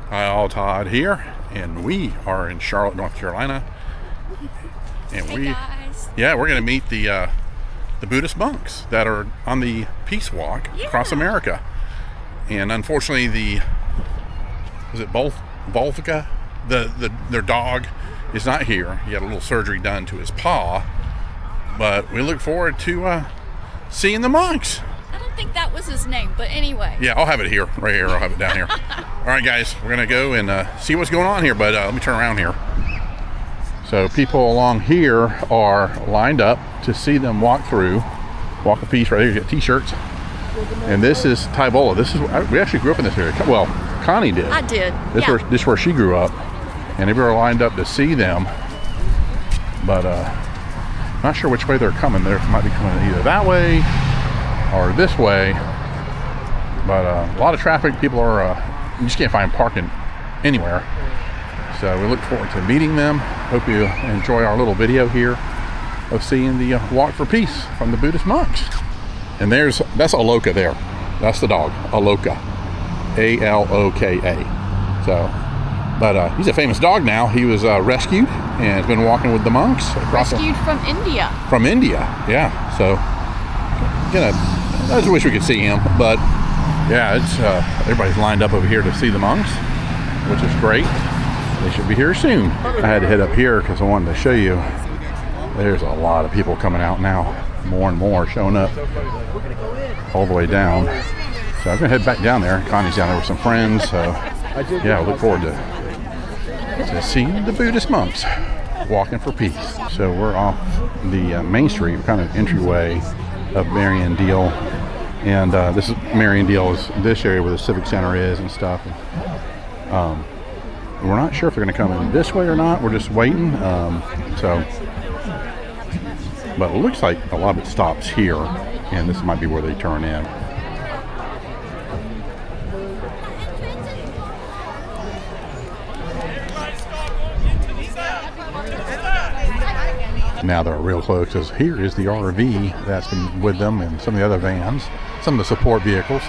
Hi, all, Todd here, and we are in Charlotte, North Carolina. And hey guys. we're going to meet the Buddhist monks that are on the Peace Walk across America. And unfortunately, Volvica, their dog, is not here. He had a little surgery done to his paw, but we look forward to seeing the monks. I don't think that was his name, but anyway. Yeah, I'll have it here, right here. I'll have it down here. All right, guys, we're gonna go and see what's going on here, but let me turn around here. So people along here are lined up to see them walk through. Walk of Peace right here. You get t-shirts. And this is Tybola. We actually grew up in this area. Well, Connie did. I did. This is where she grew up, and people are lined up to see them. But not sure which way they're coming. They might be coming either that way or this way. But a lot of traffic. People are. You just can't find parking anywhere. So we look forward to meeting them. Hope you enjoy our little video here of seeing the Walk for Peace from the Buddhist monks. And that's Aloka there. That's the dog, Aloka, A-L-O-K-A. So, but he's a famous dog now. He was rescued and has been walking with the monks across. Rescued from India. From India, yeah. So, I just wish we could see him, but yeah, it's everybody's lined up over here to see the monks, which is great. They should be here soon. I had to head up here because I wanted to show you. There's a lot of people coming out now. More and more showing up all the way down. So I'm going to head back down there. Connie's down there with some friends. So yeah, I look forward to seeing the Buddhist monks walking for peace. So we're off the main street, kind of entryway of Marion Deal. And this is Marion Deal, is this area where the Civic Center is and stuff. We're not sure if they're going to come in this way or not. We're just waiting. But it looks like a lot of it stops here, and this might be where they turn in. Now they're real close, because here is the RV that's been with them and some of the other vans, some of the support vehicles.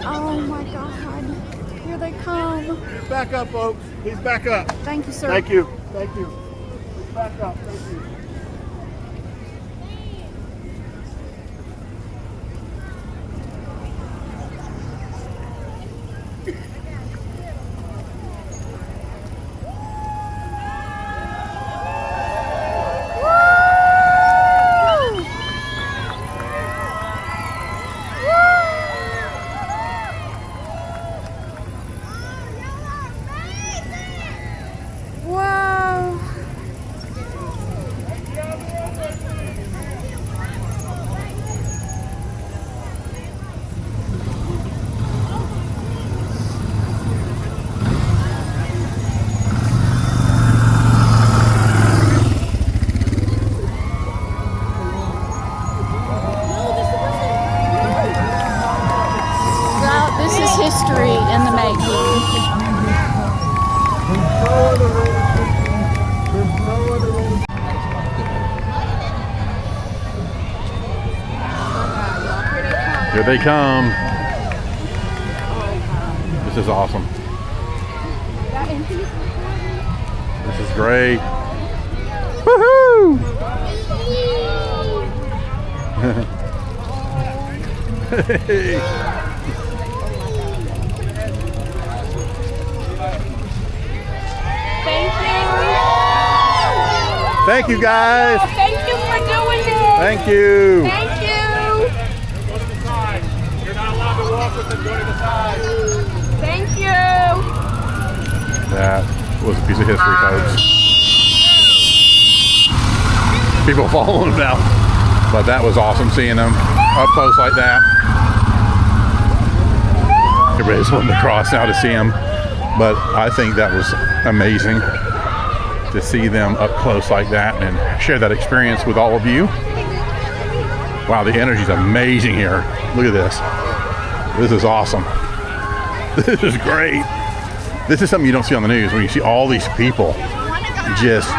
Oh my God, here they come. Back up, folks. He's back up. Thank you, sir. Thank you. Thank you. He's back up. Thank you. History in the making. Here they come. This is awesome. This is great. Woohoo! Hey. Thank you, guys. Thank you for doing it. Thank you. Thank you. Go to the side. You're not allowed to walk with them. Go to the side. Thank you. That was a piece of history, folks. people following them now. But that was awesome seeing them up close like that. Everybody's wanting to cross now to see them. But I think that was amazing to see them up close like that and share that experience with all of you. Wow, the energy's amazing here. Look at this. This is awesome. This is great. This is something you don't see on the news, when you see all these people just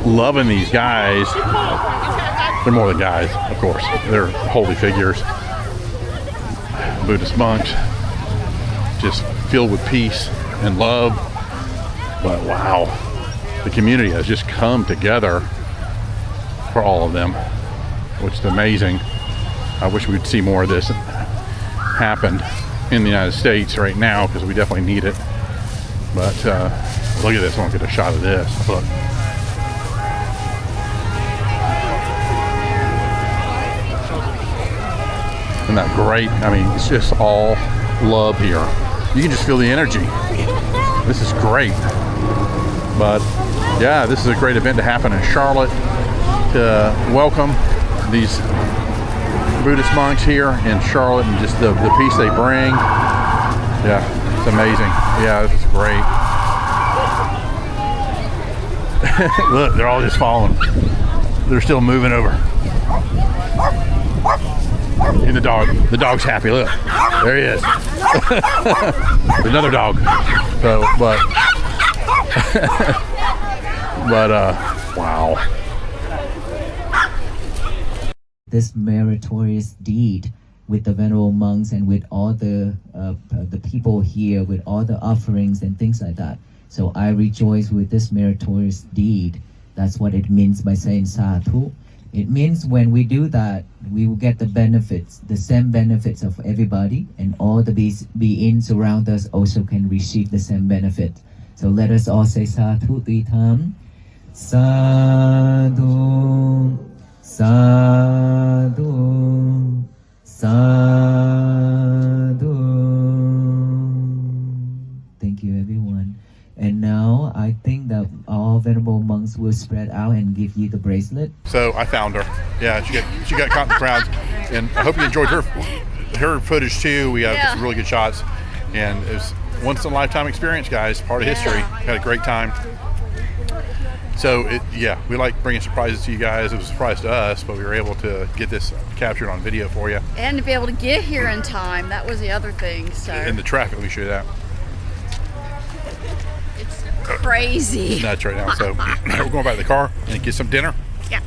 loving these guys. They're more than guys, of course. They're holy figures. Buddhist monks, just filled with peace and love. But wow, the community has just come together for all of them, which is amazing. I wish we'd see more of this happen in the United States right now, because we definitely need it. But look at this. I want to get a shot of this. Look. Isn't that great? I mean, it's just all love here. You can just feel the energy. This is great. But yeah, this is a great event to happen in Charlotte to welcome these Buddhist monks here in Charlotte, and just the peace they bring. Yeah, it's amazing. Yeah, this is great. Look, they're all just following. They're still moving over. And the dog's happy. Look, there he is. Another dog. So, but wow. This meritorious deed with the venerable monks and with all the people here, with all the offerings and things like that. So I rejoice with this meritorious deed. That's what it means by saying sadhu. It means when we do that, we will get the benefits, the same benefits of everybody, and all the beings around us also can receive the same benefit. So let us all say sadhu 3 times. Sadhu, sadhu, sadhu. Thank you, everyone. And now I think that all venerable monks will spread out and give you the bracelet. So I found her. Yeah, she got caught in the crowds, and I hope you enjoyed her footage too. We have some really good shots, and it was once in a lifetime experience, guys. Part of history. Had a great time. So we like bringing surprises to you guys. It was a surprise to us, but we were able to get this captured on video for you. And to be able to get here in time, that was the other thing. So. In the traffic, we show that. Crazy. Nuts right now. So we're going back to the car and get some dinner. Yeah.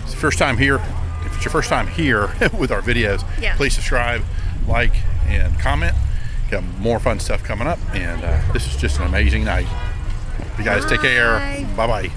It's the first time here. If it's your first time here with our videos, please subscribe, like, and comment. Got more fun stuff coming up, and this is just an amazing night. You guys take care. Bye bye.